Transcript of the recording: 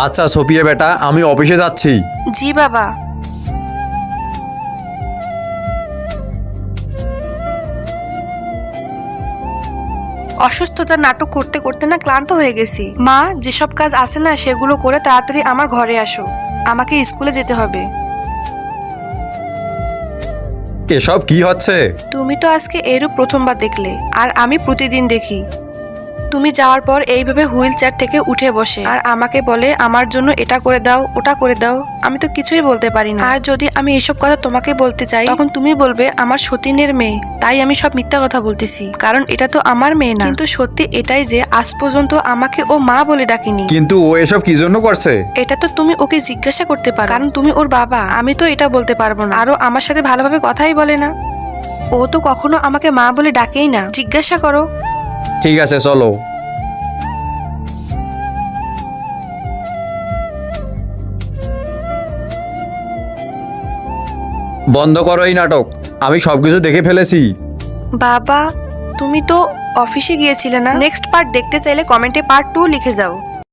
আচ্ছা সোফিয়া বেটা, আমি অফিসে যাচ্ছি। জি বাবা। অসুস্থতার নাটক করতে করতে না ক্লান্ত হয়ে গেছি। মা, যেসব কাজ আছে না সেগুলো করে তাড়াতাড়ি আমার ঘরে আসো, আমাকে স্কুলে যেতে হবে। এসব কি হচ্ছে? তুমি তো আজকে এরও প্রথমবার দেখলে, আর আমি প্রতিদিন দেখি। তুমি যাওয়ার পর এইভাবে হুইল চেয়ার থেকে উঠে বসে আর আমাকে বলে আমার জন্য এটা করে দাও, ওটা করে দাও। আমি তো কিছুই বলতে পারি না। আর যদি আমি এসব কথা তোমাকে বলতে চাই, তখন তুমি বলবে আমার সতীনের মেয়ে, তাই আমি সব মিথ্যা কথা বলতেছি, কারণ এটা তো আমার মেয়ে না। কিন্তু সত্যি এটাই যে আজ পর্যন্ত আমাকে ও মা বলে ডাকিনি। কিন্তু ও এসব কি জন্য করছে? এটা তো তুমি ওকে জিজ্ঞাসা করতে পারো, কারণ তুমি ওর বাবা। আমি তো এটা বলতে পারবো না। আরো আমার সাথে ভালোভাবে কথাই বলে না। ও তো কখনো আমাকে মা বলে ডাকেই না, জিজ্ঞাসা করো। ঠিক আছে চলো। বন্ধ করো এই নাটক, আমি সবকিছু দেখে ফেলেছি। বাবা, তুমি তো অফিসে গিয়েছিলে না? নেক্সট পার্ট দেখতে চাইলে কমেন্টে পার্ট 2 লিখে যাও।